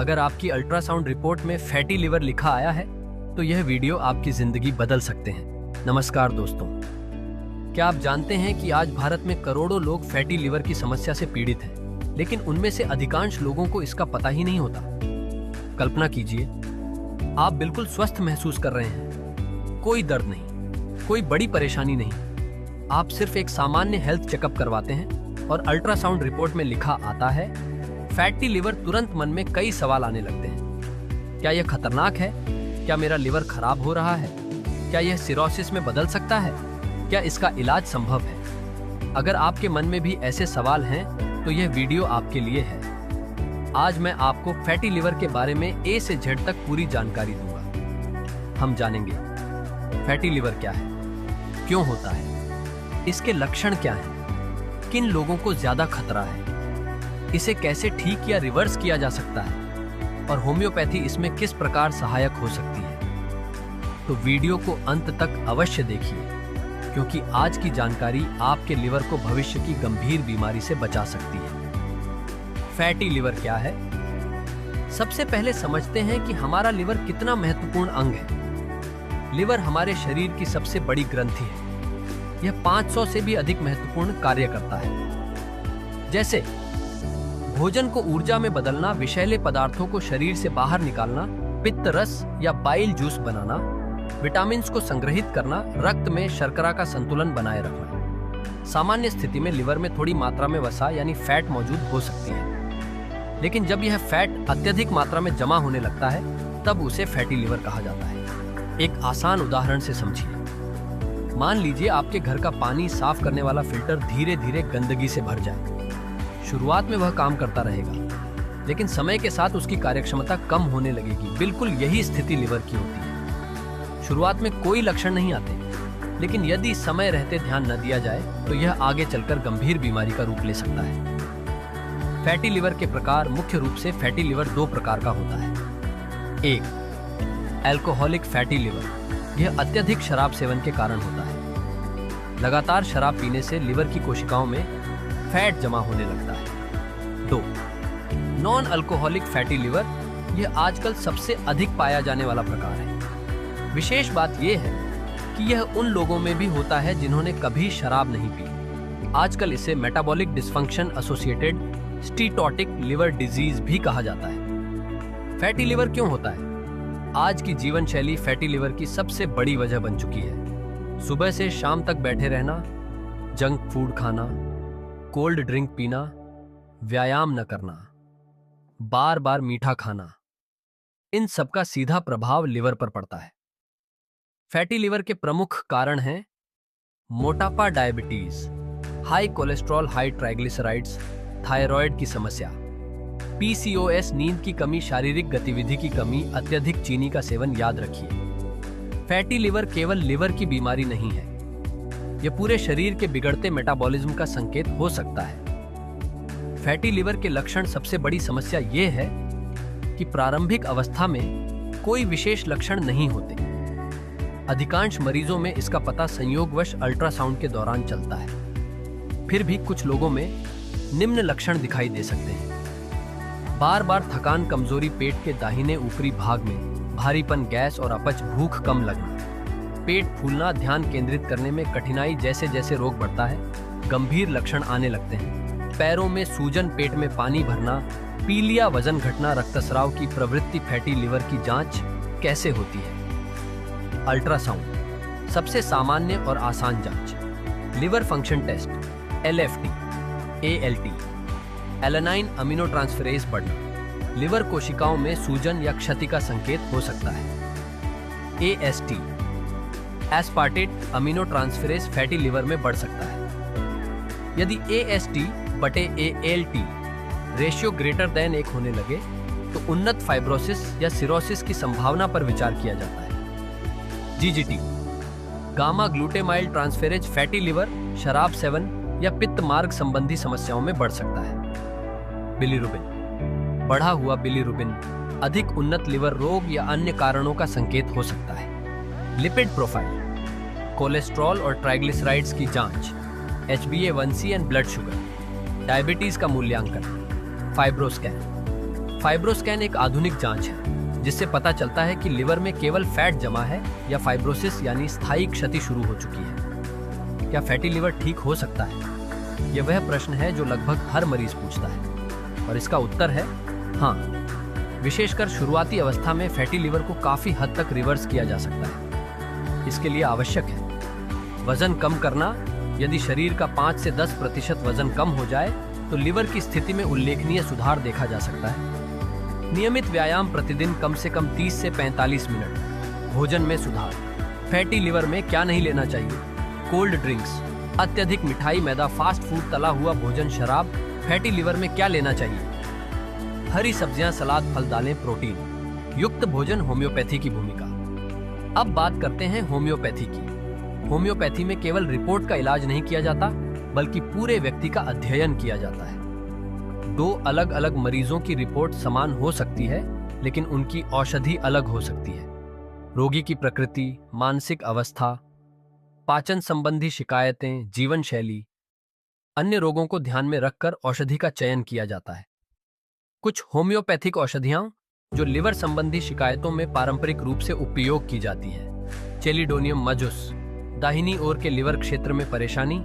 अगर आपकी ultrasound report में फैटी लिवर लिखा आया है तो यह वीडियो आपकी जिंदगी बदल सकते हैं। नमस्कार दोस्तों, क्या आप जानते हैं कि आज भारत में करोड़ों लोग फैटी लिवर की समस्या से पीड़ित हैं, लेकिन उनमें से अधिकांश लोगों को इसका पता ही नहीं होता। कल्पना कीजिए, आप बिल्कुल स्वस्थ महसूस कर रहे हैं, कोई दर्द नहीं, कोई बड़ी परेशानी नहीं। आप सिर्फ एक सामान्य हेल्थ चेकअप करवाते हैं और अल्ट्रासाउंड रिपोर्ट में लिखा आता है फैटी लिवर। तुरंत मन में कई सवाल आने लगते हैं। क्या यह खतरनाक है? क्या मेरा लिवर खराब हो रहा है? क्या यह सिरोसिस में बदल सकता है? क्या इसका इलाज संभव है? अगर आपके मन में भी ऐसे सवाल हैं तो यह वीडियो आपके लिए है। आज मैं आपको फैटी लिवर के बारे में ए से जेड तक पूरी जानकारी दूंगा। हम जानेंगे फैटी लिवर क्या है, क्यों होता है, इसके लक्षण क्या हैं, किन लोगों को ज्यादा खतरा है, इसे कैसे ठीक या रिवर्स किया जा सकता है और होम्योपैथी इसमें किस प्रकार सहायक हो सकती है। तो वीडियो को अंत तक अवश्य देखिए, क्योंकि आज की जानकारी आपके लिवर को भविष्य की गंभीर बीमारी से बचा सकती है। फैटी लिवर क्या है? सबसे पहले समझते हैं कि हमारा लिवर कितना महत्वपूर्ण अंग है। लिवर हमारे शरीर की सबसे बड़ी ग्रंथि है। यह 500 से भी अधिक महत्वपूर्ण कार्य करता है, जैसे भोजन को ऊर्जा में बदलना, विषैले पदार्थों को शरीर से बाहर निकालना, पित्त रस या बाइल जूस बनाना, विटामिन्स को संग्रहित करना, रक्त में शर्करा का संतुलन बनाए रखना। सामान्य स्थिति में लिवर में थोड़ी मात्रा में वसा यानी फैट मौजूद हो सकती है, लेकिन जब यह फैट अत्यधिक मात्रा में जमा होने लगता है तब उसे फैटी लिवर कहा जाता है। एक आसान उदाहरण से समझिए। मान लीजिए आपके घर का पानी साफ करने वाला फिल्टर धीरे धीरे गंदगी से भर जाए। शुरुआत में वह काम करता रहेगा, लेकिन समय के साथ उसकी कार्यक्षमता कम होने लगेगी। बिल्कुल यही स्थिति लिवर की होती है। शुरुआत में कोई लक्षण नहीं आते, लेकिन यदि समय रहते ध्यान न दिया जाए तो यह आगे चलकर गंभीर बीमारी का रूप ले सकता है। फैटी लिवर के प्रकार मुख्य रूप से फैटी लिवर 2 प्रकार का होता है। 1. Alcoholic fatty liver. यह अत्यधिक शराब सेवन के कारण होता है। लगातार शराब पीने से लिवर की कोशिकाओं में फैट जमा होने लगता है। 2. Non alcoholic fatty liver. यह आजकल सबसे अधिक पाया जाने वाला प्रकार है। विशेष बात यह है कि यह उन लोगों में भी होता है जिन्होंने कभी शराब नहीं पी। आजकल इसे metabolic dysfunction associated steatotic liver disease भी कहा जाता है। फैटी लिवर क्यों होता है? आज की जीवन शैली फैटी लिवर की सबसे बड़ी वजह बन चुकी है। सुबह से शाम तक बैठे रहना, जंक फूड खाना, कोल्ड ड्रिंक पीना, व्यायाम न करना, बार बार मीठा खाना, इन सब का सीधा प्रभाव लिवर पर पड़ता है। फैटी लिवर के प्रमुख कारण हैं मोटापा, diabetes, high cholesterol, high triglycerides, thyroid की समस्या, पीसीओएस, नींद की कमी, शारीरिक गतिविधि की कमी, अत्यधिक चीनी का सेवन। याद रखिए, फैटी लिवर केवल लिवर की बीमारी नहीं है, यह पूरे शरीर के बिगड़ते मेटाबॉलिज्म का संकेत हो सकता है। फैटी लिवर के लक्षण सबसे बड़ी समस्या यह है कि प्रारंभिक अवस्था में कोई विशेष लक्षण नहीं होते। अधिकांश मरीजों में इसका पता संयोगवश अल्ट्रासाउंड के दौरान चलता है। फिर भी कुछ लोगों में निम्न लक्षण दिखाई दे सकते हैं: बार बार थकान, कमजोरी, पेट के दाहिने ऊपरी भाग में भारीपन, गैस और अपच, भूख कम लगना, पेट फूलना, ध्यान केंद्रित करने में कठिनाई। जैसे जैसे रोग बढ़ता है गंभीर लक्षण आने लगते हैं: पैरों में सूजन, पेट में पानी भरना, पीलिया, वजन घटना, रक्तस्राव की प्रवृत्ति। फैटी लिवर की जांच कैसे होती है? अल्ट्रासाउंड सबसे सामान्य और आसान जांच। Liver function test, LFT, ALT, alanine amino transferase बढ़ना, लिवर कोशिकाओं में सूजन या क्षति का संकेत हो सकता है। AST, aspartate amino transferase, fatty liver में बढ़ सकता है। यदि AST बटे ALT रेशियो ग्रेटर देन 1 होने लगे तो उन्नत फाइब्रोसिस या सिरोसिस की संभावना पर विचार किया जाता है। GGT, gamma glutamyl transferase, fatty liver शराब सेवन या पित्त मार्ग संबंधी समस्याओं में बढ़ सकता है। बिलीरुबिन, बढ़ा हुआ बिलीरुबिन अधिक उन्नत लिवर रोग या अन्य कारणों का संकेत हो सकता है। लिपिड प्रोफाइल, कोलेस्ट्रॉल और ट्राइग्लिसराइड्स की जांच, HbA1c and blood sugar, diabetes का मूल्यांकन, फाइब्रोस्कैन, फाइब्रोस्कैन एक आधुनिक जांच है जिससे पता चलता है कि लिवर में केवल फैट जमा है या फाइब्रोसिस यानी स्थायी क्षति शुरू हो चुकी है। क्या फैटी लिवर ठीक हो सकता है? यह वह प्रश्न है जो लगभग हर मरीज पूछता है और इसका उत्तर है हाँ। विशेषकर शुरुआती अवस्था में फैटी लिवर को काफी हद तक रिवर्स किया जा सकता है। इसके लिए आवश्यक है वजन कम करना। यदि शरीर का 5 से 10% वजन कम हो जाए तो लिवर की स्थिति में उल्लेखनीय सुधार देखा जा सकता है। नियमित व्यायाम, प्रतिदिन कम से कम 30 से 45 मिनट। भोजन में सुधार। फैटी लिवर में क्या नहीं लेना चाहिए? कोल्ड ड्रिंक्स, अत्यधिक मिठाई, मैदा, फास्ट फूड, तला हुआ भोजन, शराब। फैटी लिवर में क्या लेना चाहिए? हरी सब्जियां, सलाद, फल, दालें, प्रोटीन युक्त भोजन। होम्योपैथी की भूमिका। अब बात करते हैं होम्योपैथी की। होम्योपैथी में केवल रिपोर्ट का इलाज नहीं किया जाता बल्कि पूरे व्यक्ति का अध्ययन किया जाता है। 2 अलग अलग मरीजों की रिपोर्ट समान हो सकती है लेकिन उनकी औषधि अलग हो सकती है। रोगी की प्रकृति, मानसिक अवस्था, पाचन संबंधी शिकायतें, जीवन शैली, अन्य रोगों को ध्यान में रखकर औषधि का चयन किया जाता है। कुछ होम्योपैथिक औषधियां जो लिवर संबंधी शिकायतों में पारंपरिक रूप से उपयोग की जाती हैं। चेलिडोनियम मजुस, दाहिनी ओर के लिवर क्षेत्र में परेशानी,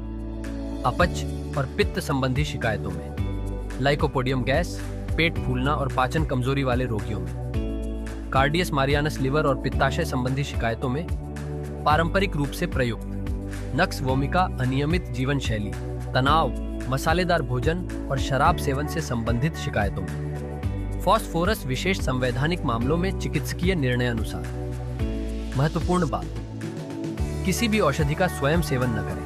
अपच और पित्त संबंधी शिकायतों में। लाइकोपोडियम गैस, पेट फूलना और पाचन कमजोरी वाले रोगियों में। कार्डियस मारियानस, लिवर और पित्ताशय संबंधी शिकायतों में पारंपरिक रूप से प्रयुक्त। नक्स वोमिका, अनियमित जीवन शैली, तनाव, मसालेदार भोजन और शराब सेवन से संबंधित शिकायतों में। फॉस्फोरस, विशेष संवैधानिक मामलों में चिकित्सकीय निर्णयानुसार। महत्वपूर्ण बात, किसी भी औषधि का स्वयं सेवन न करें।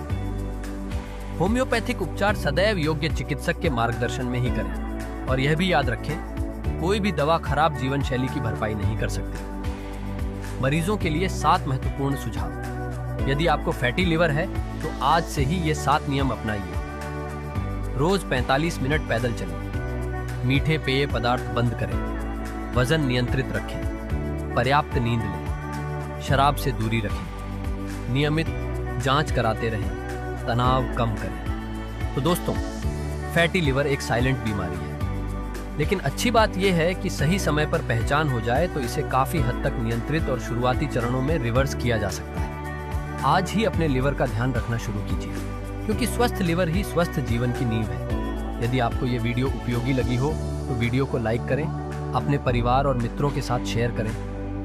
होम्योपैथिक उपचार सदैव योग्य चिकित्सक के मार्गदर्शन में ही करें और यह भी याद रखें कोई भी दवा खराब जीवन शैली की भरपाई नहीं कर सकती। मरीजों के लिए 7 महत्वपूर्ण सुझाव। यदि आपको फैटी लिवर है तो आज से ही ये 7 नियम अपनाइए। रोज 45 मिनट पैदल चलें। मीठे पेय पदार्थ बंद करें। वजन नियंत्रित रखें। पर्याप्त नींद लें। शराब से दूरी रखें। नियमित जांच कराते रहें। तनाव कम करें। तो दोस्तों, फैटी लिवर एक साइलेंट बीमारी है, लेकिन अच्छी बात यह है कि सही समय पर पहचान हो जाए तो इसे काफी हद तक नियंत्रित और शुरुआती चरणों में रिवर्स किया जा सकता है। आज ही अपने लिवर का ध्यान रखना शुरू कीजिए, क्योंकि स्वस्थ लिवर ही स्वस्थ जीवन की नींव है। यदि आपको ये वीडियो उपयोगी लगी हो तो वीडियो को लाइक करें, अपने परिवार और मित्रों के साथ शेयर करें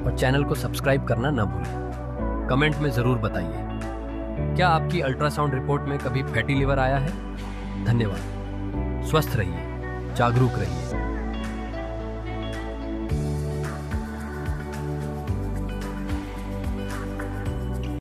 और चैनल को सब्सक्राइब करना न भूलें। कमेंट में जरूर बताइए, क्या आपकी अल्ट्रासाउंड रिपोर्ट में कभी फैटी लिवर आया है? धन्यवाद। स्वस्थ रहिए, जागरूक रहिए।